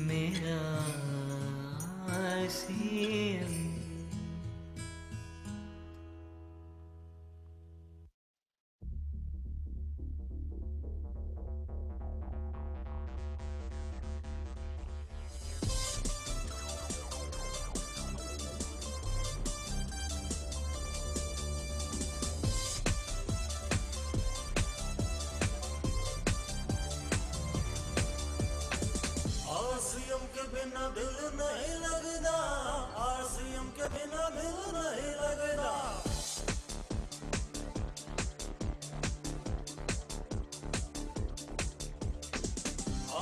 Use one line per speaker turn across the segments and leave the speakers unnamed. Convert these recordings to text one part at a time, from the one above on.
मेरा आसियां।
आसियम के बिना दिल नहीं लगता, आसियम के बिना दिल नहीं लगता।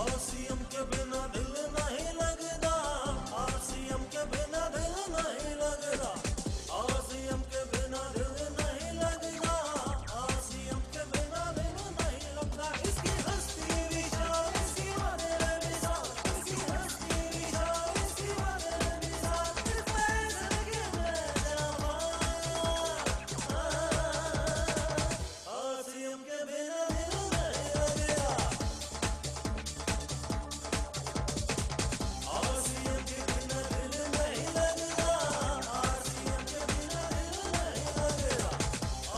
आसियम के बिना दिल नहीं लगता, आसियम के बिना दिल नहीं लगता। आसियम के बिना दिल नहीं लगता, आसियम के बिना दिल नहीं लगता। इसकी हस्ती विशाल, इसकी बदल विशाल, इसकी हस्ती विशाल, इसकी बदल विशाल। सिर्फ ऐसे लगे मैं जवान। आसियम के बिना दिल नहीं लगता, आसियम के बिना दिल नहीं लगता, आसियम के बिना दिल नहीं लगता।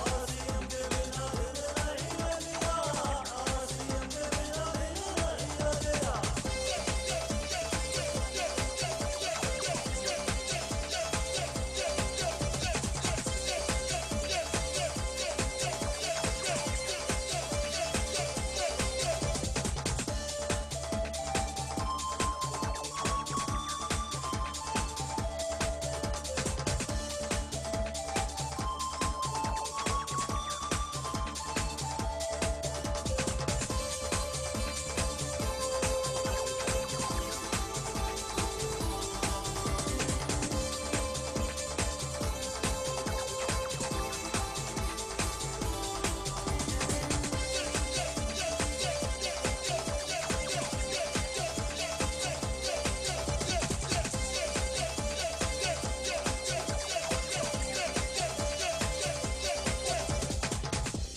आसियम के बिना दिल नहीं लगता, आसियम के बिना दिल नहीं लगता।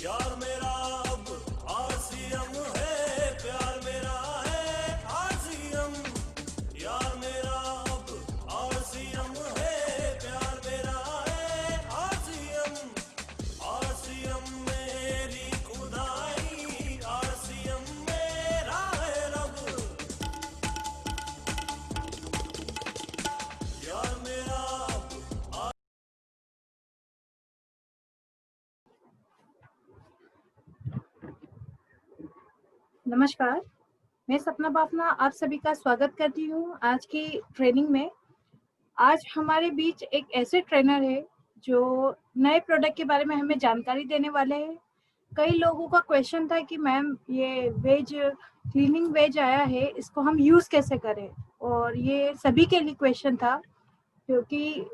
यार मेरा अब आसियम है, प्यार मेरा है आसियम। यार मेरा अब आसियम है, प्यार मेरा है आसियम। आसियम मेरी खुदाई, आसियम मेरा है रब। यार मेरा अब
नमस्कार, मैं सपना बाफना आप सभी का स्वागत करती हूँ आज की ट्रेनिंग में। आज हमारे बीच एक ऐसे ट्रेनर है जो नए प्रोडक्ट के बारे में हमें जानकारी देने वाले हैं। कई लोगों का क्वेश्चन था कि मैम ये वेज क्लीनिंग वेज आया है, इसको हम यूज़ कैसे करें, और ये सभी के लिए क्वेश्चन था क्योंकि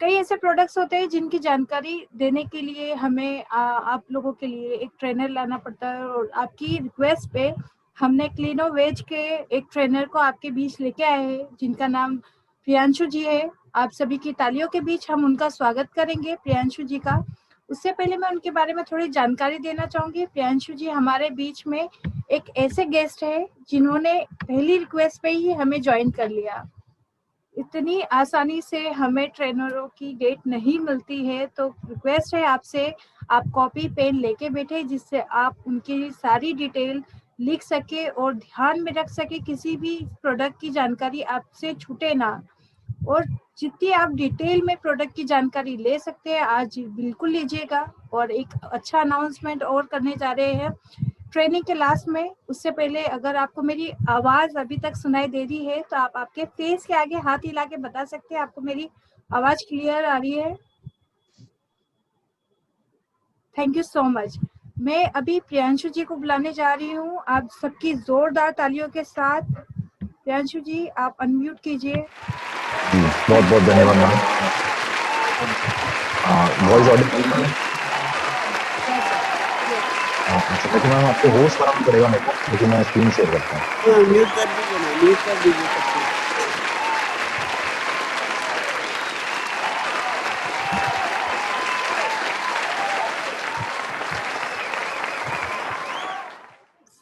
कई ऐसे प्रोडक्ट्स होते हैं जिनकी जानकारी देने के लिए हमें आप लोगों के लिए एक ट्रेनर लाना पड़ता है, और आपकी रिक्वेस्ट पे हमने क्लीनो वेज के एक ट्रेनर को आपके बीच लेके आए हैं जिनका नाम प्रियांशु जी है। आप सभी की तालियों के बीच हम उनका स्वागत करेंगे प्रियांशु जी का। उससे पहले मैं उनके बारे में थोड़ी जानकारी देना चाहूँगी। प्रियांशु जी हमारे बीच में एक ऐसे गेस्ट है जिन्होंने पहली रिक्वेस्ट पे ही हमें ज्वाइन कर लिया। इतनी आसानी से हमें ट्रेनरों की डेट नहीं मिलती है, तो रिक्वेस्ट है आपसे, आप कॉपी पेन लेके बैठे जिससे आप उनकी सारी डिटेल लिख सके और ध्यान में रख सके, किसी भी प्रोडक्ट की जानकारी आपसे छूटे ना। और जितनी आप डिटेल में प्रोडक्ट की जानकारी ले सकते हैं आज बिल्कुल लीजिएगा। और एक अच्छा अनाउंसमेंट और करने जा रहे हैं ट्रेनिंग के लास्ट में। उससे पहले अगर आपको मेरी आवाज अभी तक सुनाई दे रही है तो आप आपके फेस के आगे हाथ हिला के बता सकते हैं आपको मेरी आवाज क्लियर आ रही है। Thank you so much. मैं अभी प्रियांशु जी को बुलाने जा रही हूँ, आप सबकी जोरदार तालियों के साथ। प्रियांशु जी आप अनम्यूट कीजिए।
बहुत बहुत धन्यवाद मैम। वॉइस ऑडियो अच्छा, लेकिन मैम आपको होस्ट बनाना पड़ेगा मेरे को, लेकिन मैं स्क्रीन शेयर करता हूँ।
म्यूट कर दीजिए ना, म्यूट कर दीजिए सबको।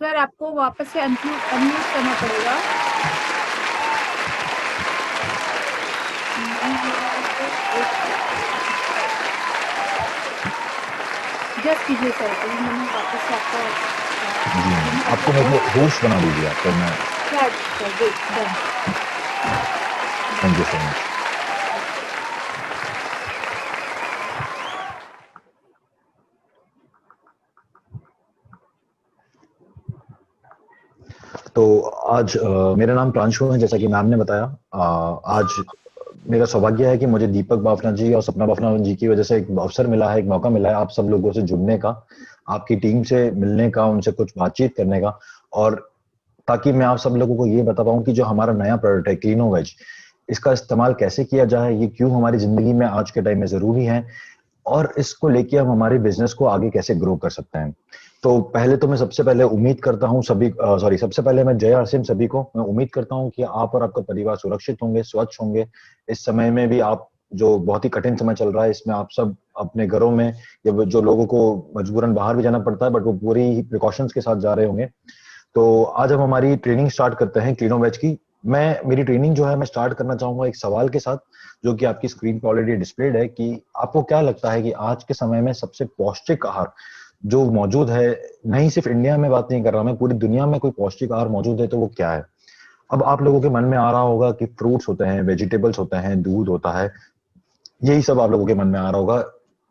सर आपको वापस से अनम्यूट करना पड़ेगा। जस्ट कीजिए सर, अभी मैंने वापस से आपको
जी मैम, आपको मेरे को होस्ट बना दीजिए आप, तो मैं
done.
Thank you so much. तो आज मेरा नाम प्रांशु है, जैसा कि मैम ने बताया। आज मेरा सौभाग्य है कि मुझे दीपक बाफना जी और सपना बाफना जी की वजह से एक अवसर मिला है, एक मौका मिला है आप सब लोगों से जुड़ने का, आपकी टीम से मिलने का, उनसे कुछ बातचीत करने का, और ताकि मैं आप सब लोगों को ये बता पाऊँ कि जो हमारा नया प्रोडक्ट है क्लीनो वेज, इसका इस्तेमाल कैसे किया जाए, ये क्यों हमारी ज़िंदगी में आज के टाइम में ज़रूरी है, और इसको लेके हम हमारे बिज़नेस को आगे कैसे ग्रो कर सकते हैं। तो पहले तो मैं सबसे पहले उम्मीद करता हूँ सबसे पहले मैं जय हर सिंह सभी को। मैं उम्मीद करता हूँ कि आप और आपका परिवार सुरक्षित होंगे, स्वच्छ होंगे। इस समय में भी आप जो बहुत ही कठिन समय चल रहा है, इसमें आप सब अपने घरों में, या वो जो लोगों को मजबूरन बाहर भी जाना पड़ता है, बट वो पूरी प्रिकॉशंस के साथ जा रहे होंगे। तो आज हम हमारी ट्रेनिंग स्टार्ट करते हैं क्लीनो वेज की। मेरी ट्रेनिंग जो है मैं स्टार्ट करना चाहूंगा एक सवाल के साथ, जो कि आपकी स्क्रीन पर ऑलरेडी डिस्प्लेड है, कि आपको क्या लगता है कि आज के समय में सबसे पौष्टिक आहार जो मौजूद है, नहीं सिर्फ इंडिया में बात नहीं कर रहा मैं, पूरी दुनिया में कोई पौष्टिक आहार मौजूद है तो वो क्या है? अब आप लोगों के मन में आ रहा होगा कि फ्रूट्स होते हैं, वेजिटेबल्स होते हैं, दूध होता है, यही सब आप लोगों के मन में आ रहा होगा।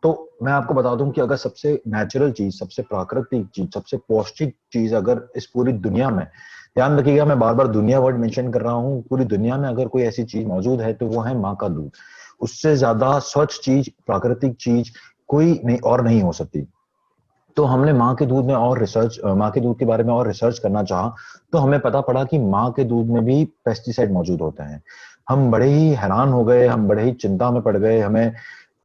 तो मैं आपको बता दूं कि अगर सबसे नेचुरल चीज, सबसे प्राकृतिक चीज, सबसे पौष्टिक चीज अगर इस पूरी दुनिया में, ध्यान रखिएगा मैं बार बार दुनिया वर्ड मेंशन कर रहा हूं, पूरी दुनिया में अगर कोई ऐसी चीज मौजूद है तो वो है माँ का दूध। उससे ज्यादा स्वच्छ चीज, प्राकृतिक चीज कोई नहीं और नहीं हो सकती। तो हमने माँ के दूध के बारे में और रिसर्च करना चाहा, तो हमें पता पड़ा कि माँ के दूध में भी पेस्टिसाइड मौजूद होते हैं। हम बड़े ही हैरान हो गए, हम बड़े ही चिंता में पड़ गए, हमें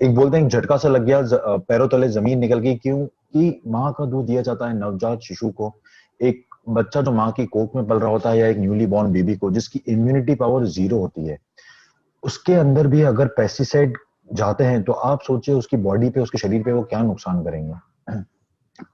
एक बोलते हैं झटका सा लग गया, पैरों तले जमीन निकल गई। क्यों? कि माँ का दूध दिया जाता है नवजात शिशु को, एक बच्चा जो माँ की कोख में पल रहा होता है, या एक न्यूली बॉर्न बेबी को जिसकी इम्यूनिटी पावर 0 होती है, उसके अंदर भी अगर पेस्टिसाइड जाते हैं तो आप सोचिए उसकी बॉडी पे, उसके शरीर पे वो क्या नुकसान करेंगे।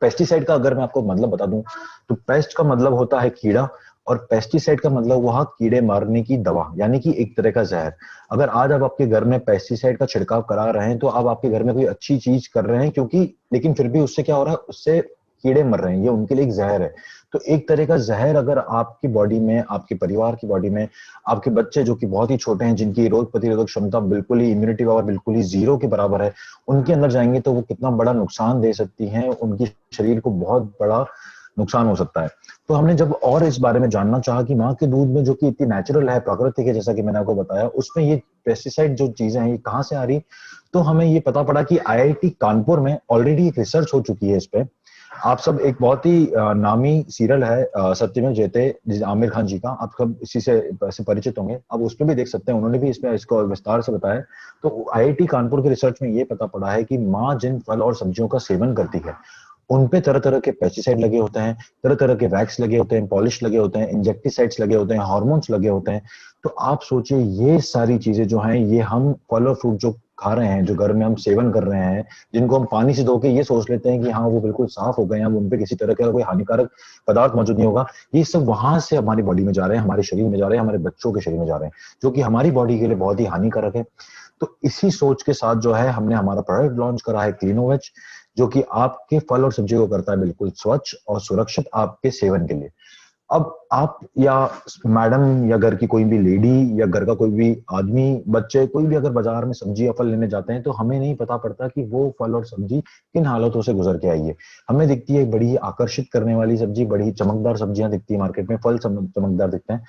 पेस्टिसाइड का अगर मैं आपको मतलब बता दूं, तो पेस्ट का मतलब होता है कीड़ा, और पेस्टिसाइड का मतलब हुआ कीड़े मारने की दवा, यानी कि एक तरह का जहर। अगर आज आप आपके घर में पेस्टिसाइड का छिड़काव करा रहे हैं तो आप आपके घर में कोई अच्छी चीज कर रहे हैं, क्योंकि लेकिन फिर भी उससे क्या हो रहा है, उससे कीड़े मर रहे हैं, ये उनके लिए एक जहर है। तो एक तरह का जहर अगर आपकी बॉडी में, आपके परिवार की बॉडी में, आपके बच्चे जो कि बहुत ही छोटे हैं, जिनकी रोग प्रतिरोधक क्षमता बिल्कुल ही, इम्यूनिटी पावर बिल्कुल ही 0 के बराबर है, उनके अंदर जाएंगे तो वो कितना बड़ा नुकसान दे सकती हैं, उनकी शरीर को बहुत बड़ा नुकसान हो सकता है। तो हमने जब और इस बारे में जानना चाहा कि माँ के दूध में जो कि इतनी नेचुरल है, प्राकृतिक है, जैसा कि मैंने आपको बताया, उसमें ये पेस्टिसाइड जो चीजें हैं ये कहाँ से आ रही, तो हमें ये पता पड़ा कि आईआईटी कानपुर में ऑलरेडी एक रिसर्च हो चुकी है इस पे। आप सब, एक बहुत ही नामी सीरियल है सत्यमेव जयते, आमिर खान जी का, आप सब इसी से परिचित होंगे, आप उस पर भी देख सकते हैं, उन्होंने भी इसमें इसको विस्तार से बताया। तो आईआईटी कानपुर के रिसर्च में ये पता पड़ा है कि माँ जिन फल और सब्जियों का सेवन करती है, उन पे तरह तरह के पेस्टिसाइड लगे होते हैं, तरह तरह के वैक्स लगे होते हैं, पॉलिश लगे होते हैं, इंजेक्टिसाइड्स लगे होते हैं, हार्मोन्स लगे होते हैं। तो आप सोचिए ये सारी चीजें जो हैं, ये हम फल और फ्रूट जो खा रहे हैं, जो घर में हम सेवन कर रहे हैं, जिनको हम पानी से धो के ये सोच लेते हैं कि हाँ वो बिल्कुल साफ हो गए हैं, अब उनपे किसी तरह का कोई हानिकारक पदार्थ मौजूद नहीं होगा, ये सब वहां से हमारी बॉडी में जा रहे हैं, हमारे शरीर में जा रहे हैं, हमारे बच्चों के शरीर में जा रहे हैं, जो कि हमारी बॉडी के लिए बहुत ही हानिकारक है। तो इसी सोच के साथ जो है हमने हमारा प्रोडक्ट लॉन्च करा है क्लीनोवेज, जो कि आपके फल और सब्जी को करता है बिल्कुल स्वच्छ और सुरक्षित आपके सेवन के लिए। अब आप या मैडम या घर की कोई भी लेडी या घर का कोई भी आदमी, बच्चे, कोई भी अगर बाजार में सब्जी या फल लेने जाते हैं तो हमें नहीं पता पड़ता कि वो फल और सब्जी किन हालातों से गुजर के आई है। हमें दिखती है बड़ी आकर्षित करने वाली सब्जी, बड़ी चमकदार सब्जियां दिखती है मार्केट में, फल चमकदार दिखते हैं।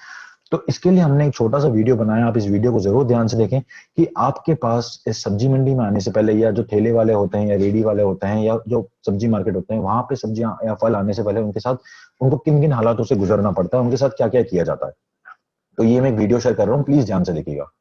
तो इसके लिए हमने एक छोटा सा वीडियो बनाया, आप इस वीडियो को जरूर ध्यान से देखें, कि आपके पास इस सब्जी मंडी में आने से पहले, या जो ठेले वाले होते हैं या रेडी वाले होते हैं या जो सब्जी मार्केट होते हैं, वहां पे सब्जियां या फल आने से पहले उनके साथ, उनको किन किन हालातों से गुजरना पड़ता है, उनके साथ क्या क्या किया जाता है। तो ये मैं एक वीडियो शेयर कर रहा हूँ, प्लीज ध्यान से देखिएगा।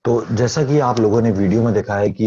तो जैसा कि आप लोगों ने वीडियो में देखा है कि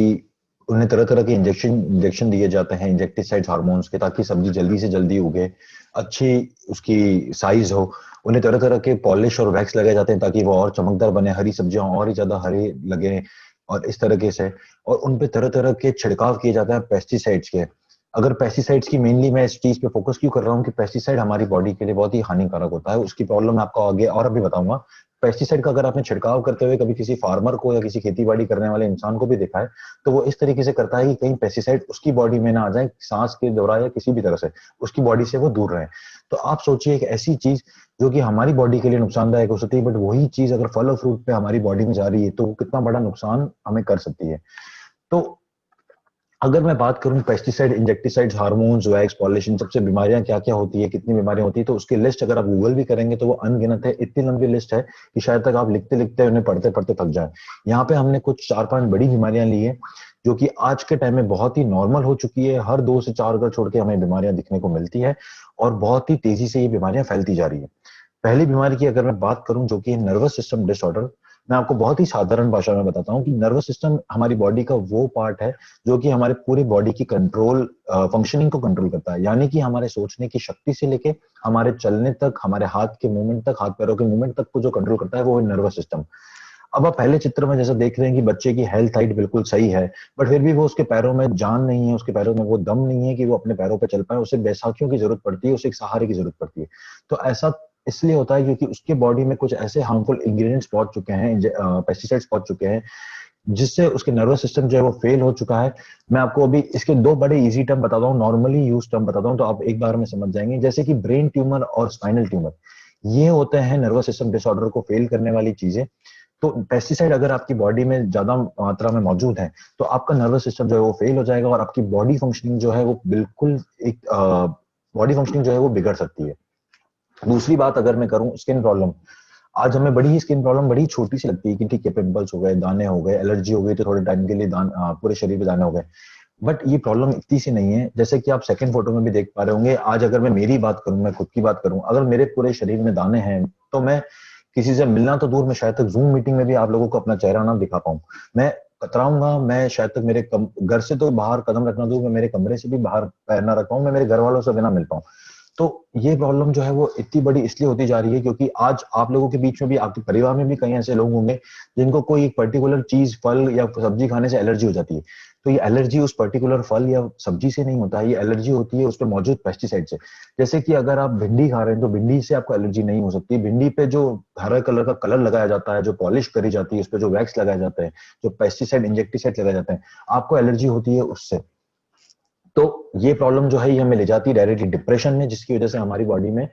उन्हें तरह तरह के इंजेक्शन दिए जाते हैं, इंजेक्टिसाइड हार्मोन्स के, ताकि सब्जी जल्दी से जल्दी उगे, अच्छी उसकी साइज हो। उन्हें तरह तरह के पॉलिश और वैक्स लगाए जाते हैं ताकि वो और चमकदार बने, हरी सब्जियां और ही ज्यादा हरी लगे, और इस तरीके से। और उन पे तरह तरह के छिड़काव किए जाते हैं पेस्टिसाइड्स के। अगर पेस्टिसाइड्स की मेनली मैं इस चीज पे फोकस क्यों कर रहा हूँ कि पेस्टिसाइड हमारी बॉडी के लिए बहुत ही हानिकारक होता है, उसकी प्रॉब्लम मैं आपको आगे और अभी बताऊंगा। पेस्टिसाइड का अगर आपने छिड़काव करते हुए कभी किसी फार्मर को या किसी खेती बाड़ी करने वाले इंसान को भी देखा है, तो वो इस तरीके से करता है कि कहीं पेस्टिसाइड उसकी बॉडी में ना आ जाए, सांस के दौरान या किसी भी तरह से उसकी बॉडी से वो दूर रहे। तो आप सोचिए एक ऐसी चीज जो कि हमारी बॉडी के लिए नुकसानदायक हो सकती है, बट वही चीज अगर फल और फ्रूट पे हमारी बॉडी में जा रही है तो वो कितना बड़ा नुकसान हमें कर सकती है। तो अगर मैं बात करूं पेस्टिसाइड, इंजेक्टिसाइड्स, हार्मोन्स, वैक्स, पॉलिश, इन सबसे बीमारियां क्या क्या होती है, कितनी बीमारियां होती है, तो उसकी लिस्ट अगर आप गूगल भी करेंगे तो वो अनगिनत है। इतनी लंबी लिस्ट है कि शायद तक आप लिखते लिखते उन्हें पढ़ते पढ़ते थक जाए। यहाँ पे हमने कुछ 4-5 बड़ी बीमारियां ली है जो कि आज के टाइम में बहुत ही नॉर्मल हो चुकी है। हर 2 से 4 घर छोड़ के हमें बीमारियां दिखने को मिलती है और बहुत ही तेजी से ये बीमारियां फैलती जा रही है। पहली बीमारी की अगर मैं बात करूं जो कि नर्वस सिस्टम डिसऑर्डर, मैं आपको बहुत ही साधारण भाषा में बताता हूं कि नर्वस सिस्टम हमारी बॉडी का वो पार्ट है जो कि हमारे पूरी बॉडी की कंट्रोल फंक्शनिंग को कंट्रोल करता है। यानी कि हमारे सोचने की शक्ति से लेके हमारे चलने तक, हमारे हाथ के मूवमेंट तक, हाथ पैरों के मूवमेंट तक को जो कंट्रोल करता है वो है नर्वस सिस्टम। अब आप पहले चित्र में जैसा देख रहे हैं कि बच्चे की हेल्थ हाइट बिल्कुल सही है, बट फिर भी वो उसके पैरों में जान नहीं है, उसके पैरों में वो दम नहीं है कि वो अपने पैरों पर चल पाए। उसे बैसाखियों की जरूरत पड़ती है, उसे एक सहारे की जरूरत पड़ती है। तो ऐसा इसलिए होता है क्योंकि उसके बॉडी में कुछ ऐसे हार्मफुल इंग्रेडिएंट्स पहुंच चुके हैं, पेस्टिसाइड्स पहुंच चुके हैं, जिससे उसके नर्वस सिस्टम जो है वो फेल हो चुका है। मैं आपको अभी इसके 2 बड़े इजी टर्म बताता हूँ, नॉर्मली यूज टर्म बताता हूँ, तो आप एक बार में समझ जाएंगे। जैसे कि ब्रेन ट्यूमर और स्पाइनल ट्यूमर, ये होते हैं नर्वस सिस्टम डिसऑर्डर को फेल करने वाली चीजें। तो पेस्टिसाइड अगर आपकी बॉडी में ज्यादा मात्रा में मौजूद है तो आपका नर्वस सिस्टम जो है वो फेल हो जाएगा और आपकी बॉडी फंक्शनिंग जो है वो बिल्कुल एक बॉडी फंक्शनिंग जो है वो बिगड़ सकती है। दूसरी बात अगर मैं करूं, स्किन प्रॉब्लम। आज हमें बड़ी ही स्किन प्रॉब्लम बड़ी छोटी सी लगती है कि ठीक है, पिंपल्स हो गए, दाने हो गए, एलर्जी हो गई तो थोड़े टाइम के लिए पूरे शरीर पे दाने हो गए। बट ये प्रॉब्लम इतनी सी नहीं है, जैसे कि आप सेकंड फोटो में भी देख पा रहे होंगे। आज अगर मैं मेरी बात करूं, मैं खुद की बात करूं, अगर मेरे पूरे शरीर में दाने हैं तो मैं किसी से मिलना तो दूर, मैं शायद तक जूम मीटिंग में भी आप लोगों को अपना चेहरा ना दिखा पाऊं। मैं कतराऊंगा, मैं शायद तक मेरे घर से तो बाहर कदम रखना दूर, मैं मेरे कमरे से भी बाहर पैर ना रख पाऊं, मैं मेरे घर वालों से बिना मिल पाऊं। तो ये प्रॉब्लम जो है वो इतनी बड़ी इसलिए होती जा रही है क्योंकि आज आप लोगों के बीच में भी, आपके परिवार में भी कई ऐसे लोग होंगे जिनको कोई एक पर्टिकुलर चीज, फल या सब्जी खाने से एलर्जी हो जाती है। तो ये एलर्जी उस पर्टिकुलर फल या सब्जी से नहीं होता है, ये एलर्जी होती है उस पर मौजूद पेस्टिसाइड से। जैसे कि अगर आप भिंडी खा रहे हैं तो भिंडी से आपको एलर्जी नहीं हो सकती। भिंडी पे जो हरा कलर का कलर लगाया जाता है, जो पॉलिश करी जाती है, उस पर जो वैक्स लगाया जाता है, जो पेस्टिसाइड, इंजेक्टिसाइड लगाए जाते हैं, आपको एलर्जी होती है उससे। तो ये प्रॉब्लम जो है ये हमें ले जाती है डायरेक्टली डिप्रेशन में, जिसकी वजह से हमारी बॉडी में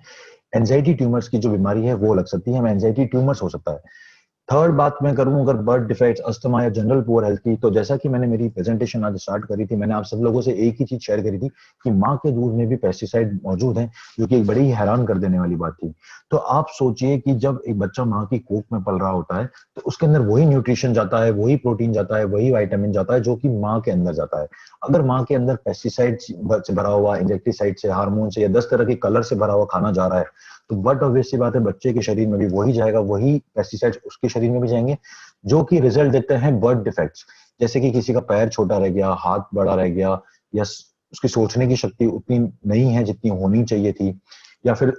एंजाइटी ट्यूमर्स की जो बीमारी है वो लग सकती है, हमें एंजाइटी ट्यूमर्स हो सकता है। थर्ड बात मैं करूं अगर बर्थ डिफेक्ट्स, अस्थमा या जनरल पुअर हेल्थ की, तो जैसा कि मैंने मेरी प्रेजेंटेशन आज स्टार्ट करी थी, मैंने आप सब लोगों से एक ही चीज शेयर करी थी कि माँ के दूध में भी पेस्टिसाइड मौजूद हैं, जो कि एक बड़ी ही हैरान कर देने वाली बात थी। तो आप सोचिए कि जब एक बच्चा माँ की कोख में पल रहा होता है तो उसके अंदर वही न्यूट्रिशन जाता है, वही प्रोटीन जाता है, वही विटामिन जाता है जो कि माँ के अंदर जाता है। अगर माँ के अंदर पेस्टिसाइड से भरा हुआ, इंजेक्टिसाइड से, हार्मोन से या 10 तरह के कलर से भरा हुआ खाना जा रहा है, तो बट ऑब्वियस सी बात है बच्चे के शरीर में भी वही जाएगा, वही पेस्टिसाइड्स उसके शरीर में भी जाएंगे, जो कि रिजल्ट देते हैं बर्थ डिफेक्ट्स। जैसे कि किसी का पैर छोटा रह गया, हाथ बड़ा रह गया, या उसकी सोचने की शक्ति उतनी नहीं है जितनी होनी चाहिए थी, या फिर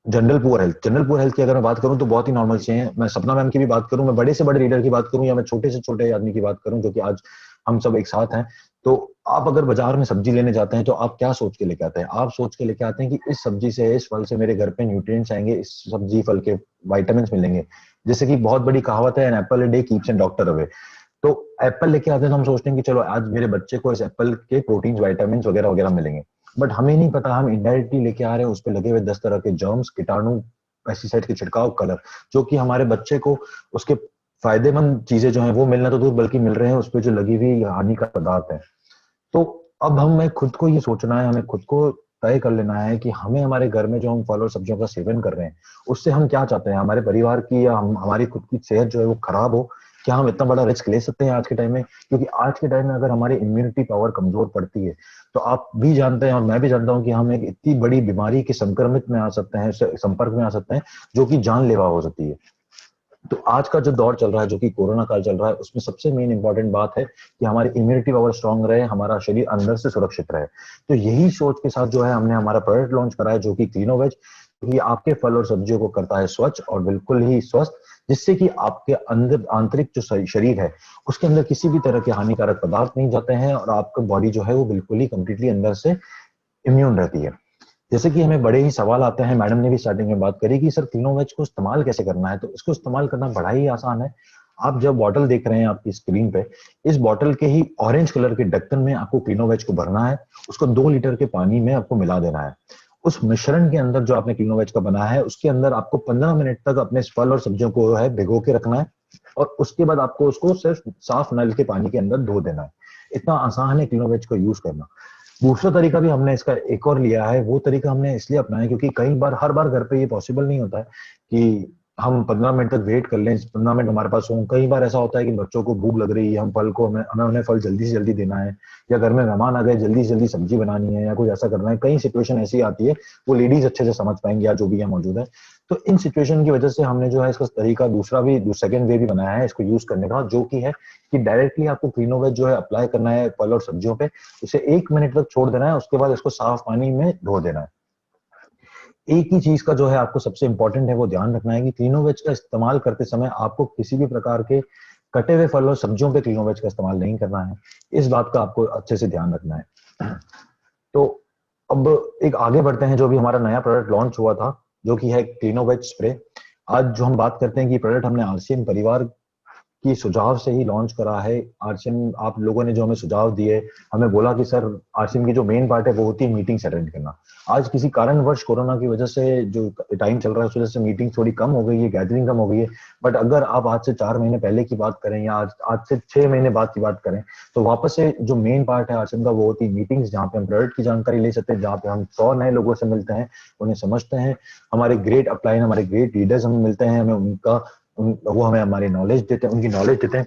general poor health. General poor health की अगर मैं बात करूं तो बहुत ही नॉर्मल चीजें हैं। मैं सपना मैम की भी बात करूं, मैं बड़े से बड़े लीडर की बात करूं, या मैं छोटे से छोटे आदमी की बात करूं जो कि आज हम सब एक साथ हैं, तो आप अगर बाजार में सब्जी लेने जाते हैं तो आप क्या सोच के लेके आते हैं? आप सोच के लेके आते हैं कि इस सब्जी से, इस फल से मेरे घर पे न्यूट्रिएंट्स आएंगे, इस सब्जी फल के विटामिन मिलेंगे। जैसे कि बहुत बड़ी कहावत है, an apple a day keeps an doctor away. तो एप्पल लेके आते हैं तो हम सोचते हैं कि चलो आज मेरे बच्चे को इस एप्पल के प्रोटीन, विटामिन वगैरह वगैरह मिलेंगे, बट हमें नहीं पता, हम इनडायरेक्टली लेके आ रहे हैं उस पर लगे हुए 10 तरह के जर्म्स, कीटाणु, पेस्टिसाइड के छिड़काव, कलर, जो कि हमारे बच्चे को उसके फायदेमंद चीजें जो है वो मिलना तो दूर, बल्कि मिल रहे हैं उस पर जो लगी हुई हानिकारक पदार्थ है। तो अब हमें खुद को ये सोचना है, हमें खुद को तय कर लेना है कि हमें हमारे घर में जो हम फल और सब्जियों का सेवन कर रहे हैं उससे हम क्या चाहते हैं। हमारे परिवार की या हमारी खुद की सेहत जो है वो खराब हो, क्या हम इतना बड़ा रिस्क ले सकते हैं आज के टाइम में? क्योंकि आज के टाइम में अगर हमारी इम्यूनिटी पावर कमजोर पड़ती है तो आप भी जानते हैं और मैं भी जानता हूं कि हम एक इतनी बड़ी बीमारी के संक्रमित में आ सकते हैं, संपर्क में आ सकते हैं, जो कि जानलेवा हो सकती है। तो आज का जो दौर चल रहा है, जो कि कोरोना काल चल रहा है, उसमें सबसे मेन इंपॉर्टेंट बात है कि हमारी इम्यूनिटी पावर स्ट्रांग रहे, हमारा शरीर अंदर से सुरक्षित रहे। तो यही सोच के साथ जो है हमने हमारा प्रोडक्ट लॉन्च करा है, जो कि क्लीनोवेज। ये आपके फल और सब्जियों को करता है स्वच्छ और बिल्कुल ही स्वस्थ, जिससे कि आपके अंदर आंतरिक जो शरीर है, उसके अंदर किसी भी तरह के हानिकारक पदार्थ नहीं जाते हैं, और आपका बॉडी जो है वो बिल्कुल ही कंप्लीटली अंदर से इम्यून रहती है। जैसे कि हमें बड़े ही सवाल आते हैं, मैडम ने भी स्टार्टिंग में बात करी कि सर क्लीनोवेज को इस्तेमाल कैसे करना है। तो इसको इस्तेमाल करना बड़ा ही आसान है। आप जब बॉटल देख रहे हैं आपकी स्क्रीन पे, इस बॉटल के ही ऑरेंज कलर के ढक्कन में आपको क्लीनोवेज को भरना है। उसको 2 लीटर के पानी में आपको मिला देना है। उस मिश्रण के अंदर जो आपने क्लीनोवेज का बनाया है, उसके अंदर आपको 15 मिनट तक अपने फल और सब्जियों को है भिगो के रखना है, और उसके बाद आपको उसको सिर्फ साफ नल के पानी के अंदर धो देना है। इतना आसान है क्लीनोवेज को यूज करना। दूसरा तरीका भी हमने इसका एक और लिया है। वो तरीका हमने इसलिए अपनाया क्योंकि कई बार हर बार घर पे ये पॉसिबल नहीं होता है कि हम 15 मिनट तक वेट कर लें, 15 मिनट हमारे पास हो। कई बार ऐसा होता है कि बच्चों को भूख लग रही है, हम फल को हमें हमें उन्हें फल जल्दी से जल्दी देना है, या घर में मेहमान आ गए, जल्दी से जल्दी सब्जी बनानी है, या कुछ ऐसा करना है। कई सिचुएशन ऐसी आती है, वो लेडीज अच्छे से समझ पाएंगे या जो भी यहाँ मौजूद है। तो इन सिचुएशन की वजह से हमने जो है इसका तरीका दूसरा भी सेकंड वे भी बनाया है इसको यूज करने का, जो कि है कि डायरेक्टली आपको क्लीनोवेज जो है अप्लाई करना है फल और सब्जियों पे। उसे 1 मिनट तक छोड़ देना है, उसके बाद इसको साफ पानी में धो देना है। एक ही चीज का जो है आपको सबसे इंपॉर्टेंट है वो ध्यान रखना है कि क्लीनोवेज का इस्तेमाल करते समय आपको किसी भी प्रकार के कटे हुए फल और सब्जियों पे क्लीनोवेज का इस्तेमाल नहीं करना है। इस बात का आपको अच्छे से ध्यान रखना है। तो अब एक आगे बढ़ते हैं, जो भी हमारा नया प्रोडक्ट लॉन्च हुआ था, जो कि है क्लीनोवेज स्प्रे। आज जो हम बात करते हैं कि प्रोडक्ट हमने आरसीएम परिवार की सुझाव से ही लॉन्च करा है। आरसीएम आप लोगों ने जो हमें सुझाव दिए, हमें बोला कि सर आरसीएम की जो मेन पार्ट है वो होती है मीटिंग्स अटेंड करना। आज किसी कारणवश कोरोना की वजह से जो टाइम चल रहा है उस वजह से मीटिंग थोड़ी कम हो गई है, गैदरिंग कम हो गई है। बट अगर आप आज से 4 महीने पहले की बात करें, या आज से 6 महीने बाद की बात करें, तो वापस से जो मेन पार्ट है आरसीएम का वो होती है मीटिंग्स, जहाँ पे हम प्रोडक्ट की जानकारी ले सकते हैं, जहाँ पे हम 100 नए लोगों से मिलते हैं, उन्हें समझते हैं। हमारे ग्रेट अपलाइन, हमारे ग्रेट लीडर्स हमें मिलते हैं, हमें उनका वो हमें हमारी नॉलेज देते हैं, उनकी नॉलेज देते हैं।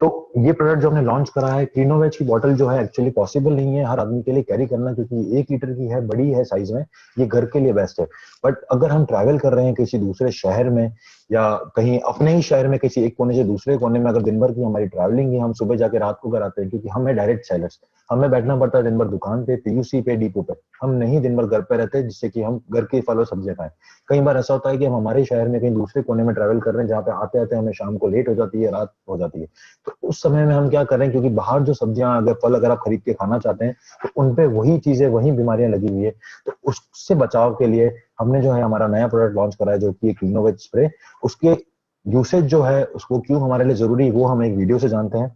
तो ये प्रोडक्ट जो हमने लॉन्च करा है, क्लीनोवेज की बॉटल जो है एक्चुअली पॉसिबल नहीं है हर आदमी के लिए कैरी करना, क्योंकि 1 लीटर की है, बड़ी है साइज में, ये घर के लिए बेस्ट है। बट अगर हम ट्रैवल कर रहे हैं किसी दूसरे शहर में, या कहीं अपने ही शहर में किसी एक कोने से दूसरे कोने में, अगर दिन भर की हमारी ट्रैवलिंग है, हम सुबह जाके रात को घर आते हैं, क्योंकि हम है डायरेक्ट सेलर्स, हमें बैठना पड़ता है दिन भर दुकान पे, पीयूसी पे, डिपो पे। हम नहीं दिन भर घर पे रहते, जिससे कि हम घर के फल और सब्जियां खाएं। कई बार ऐसा होता है कि हम हमारे शहर में कहीं दूसरे कोने में ट्रैवल कर रहे हैं, जहाँ पे आते आते हमें शाम को लेट हो जाती है, रात हो जाती है। तो उस समय में हम क्या करें, क्योंकि बाहर जो सब्जियां अगर फल अगर आप खरीद के खाना चाहते हैं, तो उनपे वही चीजें, वही बीमारियां लगी हुई है। तो उससे बचाव के लिए हमने जो है हमारा नया प्रोडक्ट लॉन्च करा है, जो कि क्लीनोवेज स्प्रे। उसके यूसेज जो है, उसको क्यों हमारे लिए जरूरी है, वो हम एक वीडियो से जानते हैं।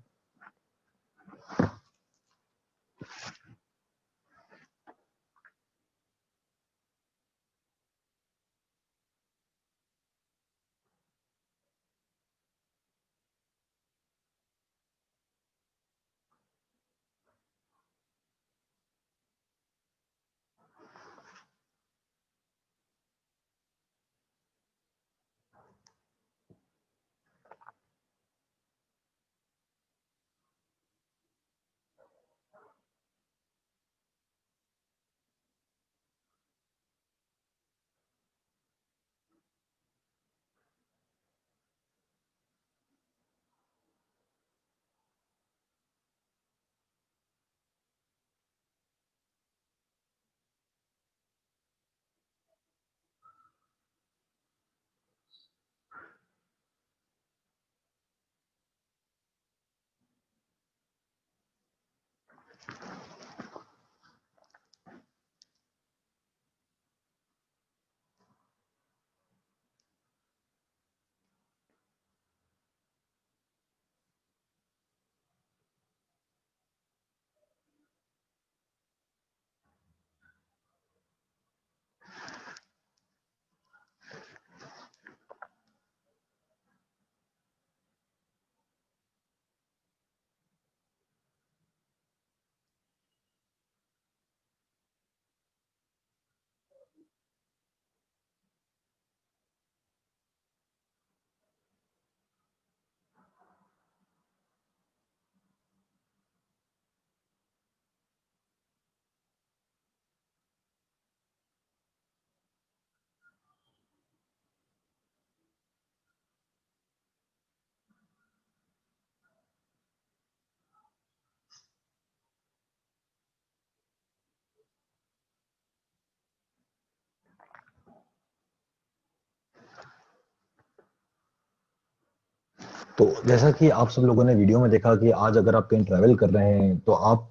तो जैसा कि आप सब लोगों ने वीडियो में देखा कि आज अगर आप कहीं ट्रैवल कर रहे हैं तो आप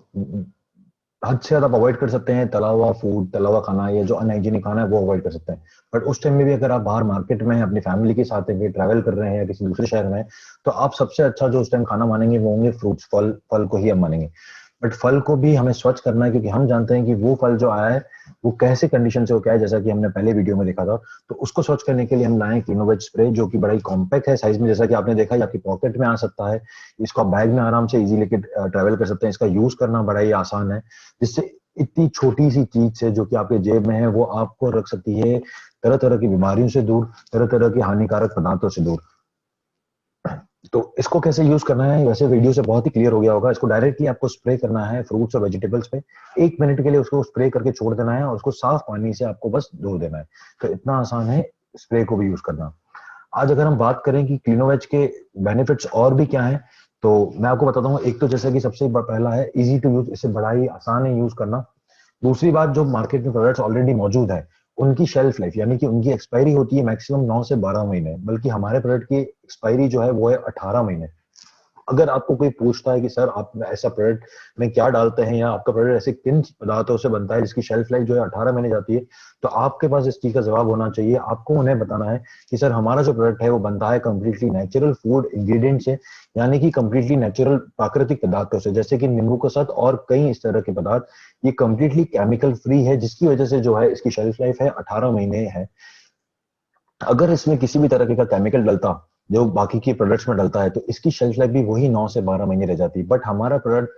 हद से ज्यादा आप अवॉइड कर सकते हैं तला हुआ फूड, तला हुआ खाना, ये जो अनहाइजीनिक खाना है वो अवॉइड कर सकते हैं। बट उस टाइम में भी अगर आप बाहर मार्केट में हैं, अपनी फैमिली के साथ हैं, ट्रैवल कर रहे हैं या किसी दूसरे शहर में हैं, तो आप सबसे अच्छा जो उस टाइम खाना मानेंगे वो होंगे फ्रूट्स, फल फल को ही हम मानेंगे। बट फल को भी हमें स्वच्छ करना है, क्योंकि हम जानते हैं कि वो फल जो आया है वो कैसे कंडीशन से हो क्या है, जैसा कि हमने पहले वीडियो में देखा था। तो उसको स्वच्छ करने के लिए हम लाए क्लिनोवेज स्प्रे, जो कि बड़ा ही कॉम्पैक्ट है साइज में, जैसा कि आपने देखा, ये आपकी पॉकेट में आ सकता है। इसको आप बैग में आराम से इजी लेके ट्रैवल कर सकते हैं। इसका यूज करना बड़ा ही आसान है, जिससे इतनी छोटी सी चीज से जो कि आपके जेब में है वो आपको रख सकती है तरह तरह की बीमारियों से दूर, तरह तरह की हानिकारक पदार्थों से दूर। तो इसको कैसे यूज करना है वैसे वीडियो से बहुत ही क्लियर हो गया होगा। इसको डायरेक्टली आपको स्प्रे करना है फ्रूट्स और वेजिटेबल्स पे। 1 मिनट के लिए उसको स्प्रे करके छोड़ देना है और उसको साफ पानी से आपको बस धो देना है। तो इतना आसान है स्प्रे को भी यूज करना। आज अगर हम बात करें कि क्लिनोवेज के बेनिफिट्स और भी क्या है, तो मैं आपको बताता हूँ। एक तो जैसे कि सबसे पहला है इजी टू यूज, इसे बड़ा ही आसान है यूज करना। दूसरी बात, जो मार्केट में प्रोडक्ट्स ऑलरेडी मौजूद है उनकी शेल्फ लाइफ यानी कि उनकी एक्सपायरी होती है मैक्सिमम 9 से 12 महीने, बल्कि हमारे प्रोडक्ट की एक्सपायरी जो है वो है 18 महीने। अगर आपको कोई पूछता है कि सर आप ऐसा प्रोडक्ट में क्या डालते हैं या आपका प्रोडक्ट ऐसे किन पदार्थों से बनता है जिसकी शेल्फ लाइफ जो है 18 महीने जाती है, तो आपके पास इस चीज का जवाब होना चाहिए। आपको उन्हें बताना है कि सर हमारा जो प्रोडक्ट है वो बनता है कंप्लीटली नेचुरल फूड इंग्रेडिएंट से, यानी कि कंप्लीटली नेचुरल प्राकृतिक पदार्थों से, जैसे कि नींबू का साथ और कई इस तरह के पदार्थ। ये कंप्लीटली केमिकल फ्री है, जिसकी वजह से जो है इसकी शेल्फ लाइफ है 18 महीने है। अगर इसमें किसी भी तरह का केमिकल डलता जो बाकी के प्रोडक्ट्स में डलता है, तो इसकी शेल्फ लाइफ भी वही 9 से 12 महीने रह जाती है। बट हमारा प्रोडक्ट,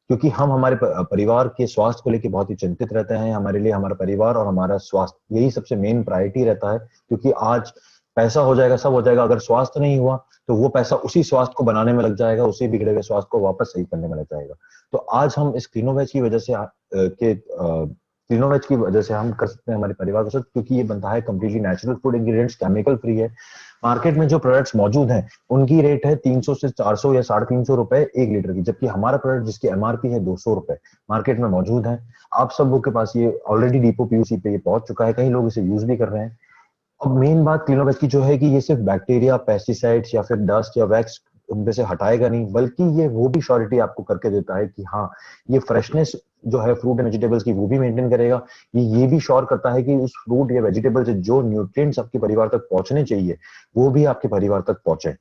क्योंकि हम हमारे परिवार के स्वास्थ्य को लेकर बहुत ही चिंतित रहते हैं, हमारे लिए हमारा परिवार और हमारा स्वास्थ्य यही सबसे मेन प्रायोरिटी रहता है। क्योंकि आज पैसा हो जाएगा, सब हो जाएगा, अगर स्वास्थ्य नहीं हुआ तो वो पैसा उसी स्वास्थ्य को बनाने में लग जाएगा, उसी बिगड़े हुए स्वास्थ्य को वापस सही करने में लग जाएगा। तो आज हम इस क्लिनोवेज की वजह से क्लिनोवेज की वजह से हम कर सकते हैं हमारे परिवार के साथ, क्योंकि ये बनता है completely natural food ingredients, chemical free है। मार्केट में जो प्रोडक्ट्स मौजूद हैं उनकी रेट है 300 से 400 या 350 रुपए 1 लीटर की, जबकि हमारा प्रोडक्ट जिसकी एमआरपी है 200 रुपए मार्केट में मौजूद है। आप सब लोग के पास ये ऑलरेडी डीपो पीयूसी पे ये पहुंच चुका है, कई लोग इसे यूज भी कर रहे हैं। अब मेन बात क्लिनोवेज की जो है कि ये सिर्फ बैक्टीरिया, पेस्टिसाइड्स या फिर डस्ट या वैक्स उनमें से हटाएगा नहीं, बल्कि ये वो भी श्योरिटी आपको करके देता है कि हाँ, ये फ्रेशनेस जो है फ्रूट एंड वेजिटेबल्स की वो भी मेंटेन करेगा। ये भी श्योर करता है कि उस फ्रूट या वेजिटेबल से जो न्यूट्रिएंट्स आपके परिवार तक पहुंचने चाहिए वो भी आपके परिवार तक पहुंचे।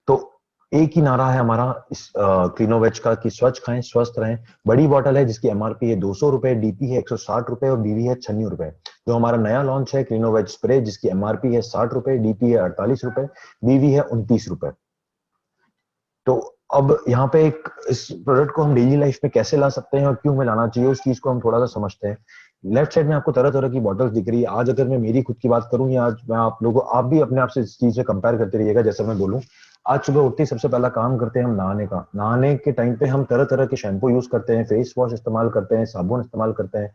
तो एक ही नारा है हमारा इस क्लिनोवेज का कि स्वच्छ खाएं, स्वस्थ रहें। बड़ी बॉटल है जिसकी एमआरपी है 200 रुपए, डीपी है 160 रुपए और बीवी है 96 रुपए। जो हमारा नया लॉन्च है क्लिनोवेज स्प्रे, जिसकी एमआरपी है 60 रुपए, डीपी है 48 रुपए, बीवी है 29 रुपए। तो अब यहाँ पे एक इस प्रोडक्ट को हम डेली लाइफ में कैसे ला सकते हैं और क्यों हमें लाना चाहिए, उस चीज को हम थोड़ा सा समझते हैं। लेफ्ट साइड में आपको तरह तरह की बॉटल्स दिख रही है। आज अगर मैं मेरी खुद की बात करूं या आज मैं आप भी अपने आप से इस चीज से कंपेयर करते रहिएगा। जैसे मैं बोलूं, आज सुबह उठते ही सबसे पहला काम करते हैं हम नहाने का। नहाने के टाइम पे हम तरह तरह के शैम्पू यूज करते हैं, फेस वॉश इस्तेमाल करते हैं, साबुन इस्तेमाल करते हैं।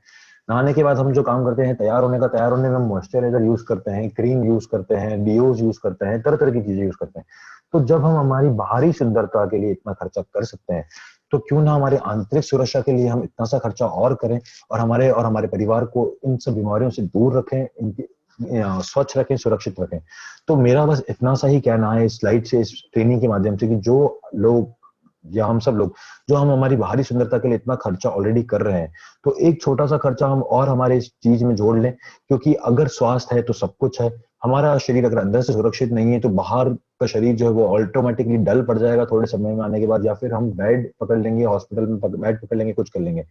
नहाने के बाद हम जो काम करते हैं तैयार होने में हम मॉइस्चराइजर यूज करते हैं, क्रीम यूज करते हैं, डिओज यूज करते हैं, तरह तरह की चीजें यूज करते हैं। तो जब हम हमारी बाहरी सुंदरता के लिए इतना खर्चा कर सकते हैं, तो क्यों ना हमारे आंतरिक सुरक्षा के लिए हम इतना सा खर्चा और करें और हमारे परिवार को इन सब बीमारियों से दूर रखें, इनकी स्वच्छ रखें, सुरक्षित रखें। तो मेरा बस इतना सा ही कहना है इस स्लाइड से, इस ट्रेनिंग के माध्यम से, कि जो लोग या हम सब लोग जो हम हमारी बाहरी सुंदरता के लिए इतना खर्चा ऑलरेडी कर रहे हैं, तो एक छोटा सा खर्चा हम और हमारे इस चीज में जोड़ लें। क्योंकि अगर स्वास्थ्य है तो सब कुछ है। हमारा शरीर अगर अंदर से सुरक्षित नहीं है तो बाहर का शरीर जो है वो ऑटोमेटिकली डल पड़ जाएगा थोड़े समय में आने के बाद, या फिर हम बेड पकड़ लेंगे, हॉस्पिटल में बेड पकड़ लेंगे, कुछ कर लेंगे।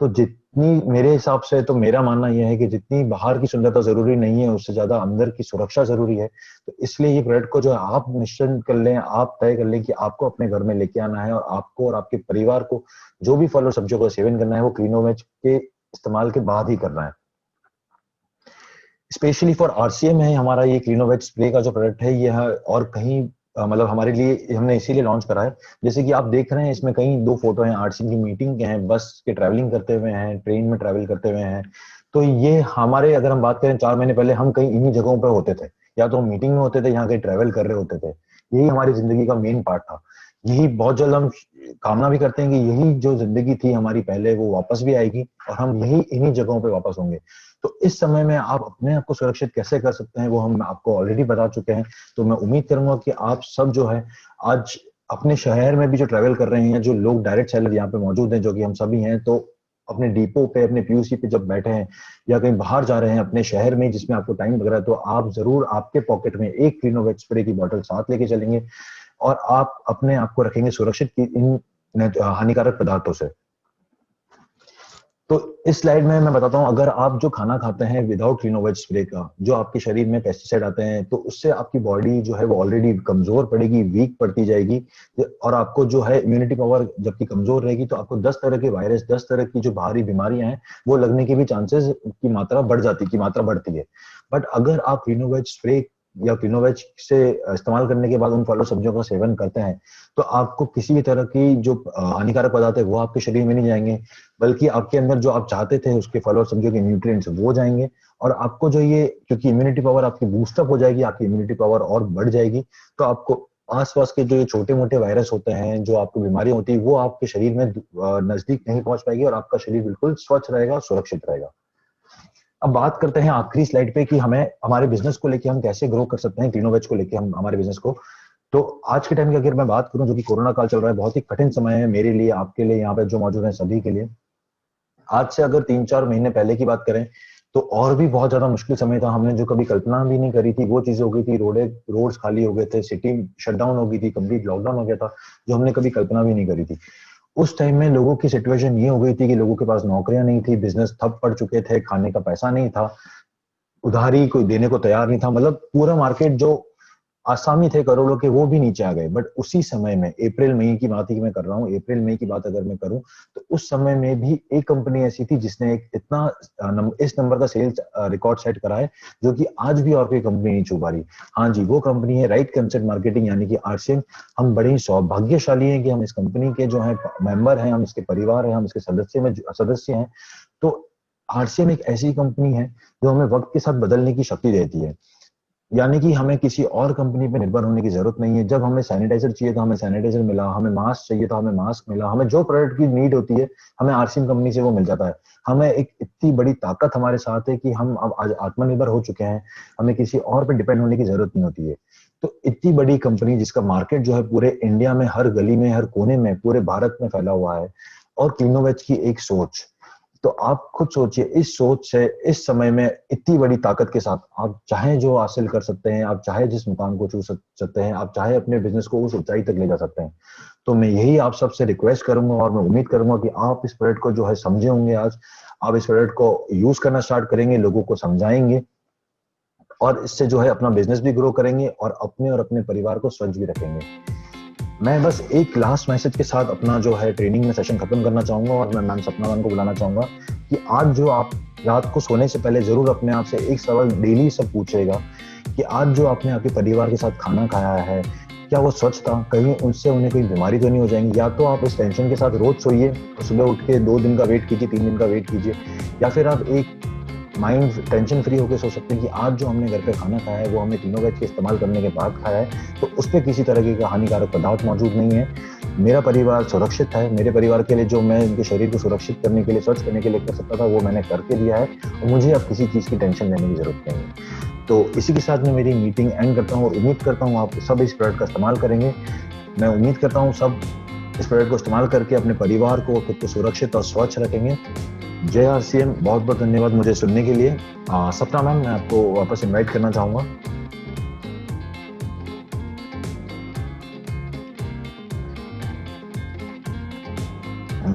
तो जितनी, मेरे हिसाब से तो मेरा मानना यह है कि जितनी बाहर की सुंदरता जरूरी नहीं है, उससे ज्यादा अंदर की सुरक्षा जरूरी है। तो इसलिए ये प्रोडक्ट को जो है आप निश्चित कर लें, आप तय कर लें कि आपको अपने घर में लेके आना है और आपको और आपके परिवार को जो भी फल और सब्जियों का सेवन करना है वो क्लिनोवेज के इस्तेमाल के बाद ही करना है। स्पेशली फॉर आरसीएम है हमारा ये क्लिनोवेज स्प्रे का जो प्रोडक्ट है, यह और कहीं मतलब हमारे लिए हमने इसीलिए लॉन्च करा है। जैसे कि आप देख रहे हैं इसमें कहीं 2 फोटो हैं आरसीएम की मीटिंग के हैं, बस के ट्रैवलिंग करते हुए हैं, ट्रेन में ट्रैवल करते हुए हैं। तो ये हमारे, अगर हम बात करें 4 महीने पहले, हम कहीं इन्हीं जगहों पर होते थे, या तो हम मीटिंग में होते थे, यहाँ कहीं ट्रैवल कर रहे होते थे। यही हमारी जिंदगी का मेन पार्ट था। यही बहुत जल्द हम कामना भी करते हैं कि यही जो जिंदगी थी हमारी पहले वो वापस भी आएगी और हम यही इन्हीं जगहों पे वापस होंगे। तो इस समय में आप अपने आप को सुरक्षित कैसे कर सकते हैं वो हम आपको ऑलरेडी बता चुके हैं। तो मैं उम्मीद करूंगा कि आप सब जो है आज अपने शहर में भी जो ट्रैवल कर रहे हैं, जो लोग डायरेक्ट सेलर यहाँ पे मौजूद हैं, जो कि हम सभी हैं, तो अपने डिपो पे, अपने पीयूसी पे जब बैठे हैं या कहीं बाहर जा रहे हैं अपने शहर में जिसमें आपको टाइम लग रहा है, तो आप जरूर आपके पॉकेट में एक क्लिनोवेट स्प्रे की बोतल साथ लेके चलेंगे और आप अपने आप को रखेंगे सुरक्षित की इन हानिकारक पदार्थों से। तो इस स्लाइड में मैं बताता हूं, अगर आप जो खाना खाते हैं विदाउट क्लिनोवेट स्प्रे का, जो आपके शरीर में पेस्टिसाइड आते हैं, तो उससे आपकी बॉडी जो है वो ऑलरेडी कमजोर पड़ेगी, वीक पड़ती जाएगी और आपको जो है इम्यूनिटी पावर जबकि कमजोर रहेगी तो आपको 10 तरह के वायरस, 10 तरह की जो बाहरी बीमारियां हैं वो लगने की भी चांसेस की मात्रा बढ़ती है। बट अगर आप क्लिनोवेट स्प्रे या क्लिनोवेट से इस्तेमाल करने के बाद उन फलों सब्जियों का सेवन करते हैं तो आपको किसी भी तरह की जो हानिकारक पदार्थ है वो आपके शरीर में नहीं जाएंगे, बल्कि आपके अंदर जो आप चाहते थे उसके फलों और सब्जियों के न्यूट्रिएंट्स वो जाएंगे और आपको जो ये, क्योंकि इम्यूनिटी पावर आपकी बूस्टअप हो जाएगी, आपकी इम्यूनिटी पावर और बढ़ जाएगी, तो आपको आसपास के जो ये छोटे मोटे वायरस होते हैं, जो आपको बीमारियां होती है, वो आपके शरीर में नजदीक नहीं पहुंच पाएगी और आपका शरीर बिल्कुल स्वच्छ रहेगा, सुरक्षित रहेगा। अब बात करते हैं आखिरी स्लाइड पे कि हमें हमारे बिजनेस को लेके हम कैसे ग्रो कर सकते हैं, क्लिनोवेट को लेके हम हमारे बिजनेस को। तो आज के टाइम की अगर मैं बात करूं, जो कि कोरोना काल चल रहा है, बहुत ही कठिन समय है मेरे लिए, आपके लिए, यहाँ पे जो मौजूद हैं सभी के लिए। आज से अगर 3-4 महीने पहले की बात करें तो और भी बहुत ज्यादा मुश्किल समय था। हमने जो कभी कल्पना भी नहीं करी थी वो चीजें हो गई थी। रोड्स खाली हो गए थे, सिटी शटडाउन हो गई थी, कंप्लीट लॉकडाउन हो गया था, जो हमने कभी कल्पना भी नहीं करी थी। उस टाइम में लोगों की सिचुएशन ये हो गई थी कि लोगों के पास नौकरियां नहीं थी, बिजनेस ठप पड़ चुके थे, खाने का पैसा नहीं था, उधारी कोई देने को तैयार नहीं था, मतलब पूरा मार्केट जो आसामी थे करोड़ों के वो भी नीचे आ गए। बट उसी समय में अप्रैल मई की बात ही मैं कर रहा हूँ, अप्रैल मई की बात अगर मैं करूँ तो उस समय में भी एक कंपनी ऐसी थी जिसने एक इतना इस नंबर का सेल्स रिकॉर्ड सेट करा है जो कि आज भी और कोई कंपनी नहीं छू पा रही। हाँ जी, वो कंपनी है राइट कंसेप्ट मार्केटिंग यानी कि आरसीएम। हम बड़े ही सौभाग्यशाली हैं कि हम इस कंपनी के जो है मेंबर हैं, हम इसके परिवार हैं, हम इसके सदस्य हैं। तो आरसीएम एक ऐसी कंपनी है जो हमें वक्त के साथ बदलने की शक्ति देती है, यानी कि हमें किसी और कंपनी पे निर्भर होने की जरूरत नहीं है। जब हमें सैनिटाइजर चाहिए तो हमें सैनिटाइजर मिला, हमें मास्क चाहिए तो हमें मास्क मिला, हमें जो प्रोडक्ट की नीड होती है हमें आरसीएम कंपनी से वो मिल जाता है। हमें एक इतनी बड़ी ताकत हमारे साथ है कि हम अब आज आत्मनिर्भर हो चुके हैं, हमें किसी और पे डिपेंड होने की जरूरत नहीं होती है। तो इतनी बड़ी कंपनी जिसका मार्केट जो है पूरे इंडिया में, हर गली में, हर कोने में, पूरे भारत में फैला हुआ है, और क्लिनोवेट की एक सोच, तो आप खुद सोचिए, इस सोच से इस समय में इतनी बड़ी ताकत के साथ आप चाहे जो हासिल कर सकते हैं, आप चाहे जिस मुकाम को छू सकते हैं, आप चाहे अपने बिजनेस को उस ऊंचाई तक ले जा सकते हैं। तो मैं यही आप सबसे रिक्वेस्ट करूंगा और मैं उम्मीद करूंगा कि आप इस प्रोडक्ट को जो है समझे होंगे। आज आप इस प्रोडक्ट को यूज करना स्टार्ट करेंगे, लोगों को समझाएंगे और इससे जो है अपना बिजनेस भी ग्रो करेंगे और अपने परिवार को स्वच्छ भी रखेंगे। मैं बस एक लास्ट मैसेज के साथ अपना जो है ट्रेनिंग में सेशन खत्म करना चाहूंगा और मैं मैम सपना मैम को बुलाना चाहूंगा कि आज जो आप रात को सोने से पहले जरूर अपने आप से एक सवाल डेली सब पूछेगा कि आज जो आपने आपके परिवार के साथ खाना खाया है क्या वो स्वच्छ था, कहीं उनसे उन्हें कोई बीमारी तो नहीं हो जाएंगी। या तो आप इस टेंशन के साथ रोज सोइए, सुबह उठ के 2 दिन का वेट कीजिए, 3 दिन का वेट कीजिए, या फिर आप एक माइंड टेंशन फ्री होकर सोच सकते हैं कि आज जो हमने घर पे खाना खाया है वो हमने क्लिनोवेट के इस्तेमाल करने के बाद खाया है, तो उस पर किसी तरह का हानिकारक पदार्थ मौजूद नहीं है। मेरा परिवार सुरक्षित है, मेरे परिवार के लिए जो मैं इनके शरीर को सुरक्षित करने के लिए, स्वच्छ करने के लिए कर सकता था वो मैंने करके दिया है और मुझे अब किसी चीज की टेंशन लेने की जरूरत नहीं है। तो इसी के साथ मैं मेरी मीटिंग एंड करता हूँ और उम्मीद करता हूँ आप सब इस प्रोडक्ट का इस्तेमाल करेंगे। मैं उम्मीद करता हूँ सब इस प्रोडक्ट को इस्तेमाल करके अपने परिवार को, खुद को सुरक्षित और स्वच्छ रखेंगे। जय आरसीएम। बहुत बहुत धन्यवाद मुझे सुनने के लिए। सपना मैम, मैं आपको वापस इनवाइट करना चाहूंगा।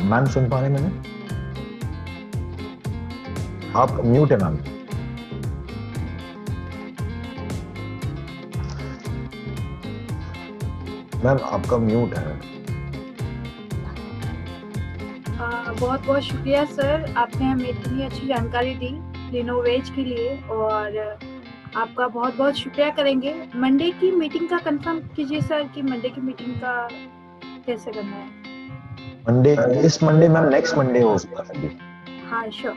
मैम सुन पा रहे हैं मैंने? आप म्यूट है मैम। मैम आपका म्यूट है।
बहुत बहुत शुक्रिया सर, आपने हमें इतनी अच्छी जानकारी दी क्लिनोवेट के लिए और आपका बहुत बहुत शुक्रिया करेंगे। मंडे की मीटिंग का कंफर्म कीजिए सर कि मंडे की मीटिंग का कैसे करना है।
मंडे, इस मंडे मैम, नेक्स्ट मंडे हो सकता है।
हाँ श्योर।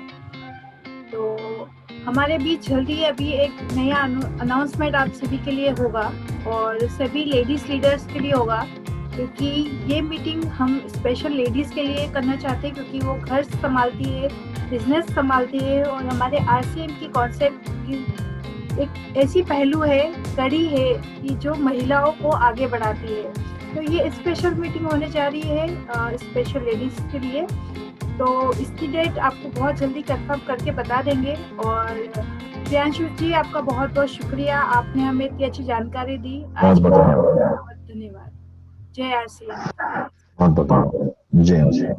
तो हमारे बीच जल्दी अभी एक नया अनाउंसमेंट आप सभी के लिए होगा और सभी लेडीज लीडर्स के लिए होगा, क्योंकि ये मीटिंग हम स्पेशल लेडीज के लिए करना चाहते हैं, क्योंकि वो घर संभालती है, बिजनेस संभालती है और हमारे आरसीएम की कॉन्सेप्ट की एक ऐसी पहलू है, कड़ी है कि जो महिलाओं को आगे बढ़ाती है। तो ये स्पेशल मीटिंग होने जा रही है स्पेशल लेडीज के लिए। तो इसकी डेट आपको बहुत जल्दी कंफर्म करके बता देंगे। और प्रियांशु जी, आपका बहुत बहुत शुक्रिया, आपने हमें इतनी अच्छी जानकारी दी। आज
बहुत बहुत धन्यवाद।
धन्यवाद। जय आरसीएम।
बहुत बहुत धन्यवाद। जय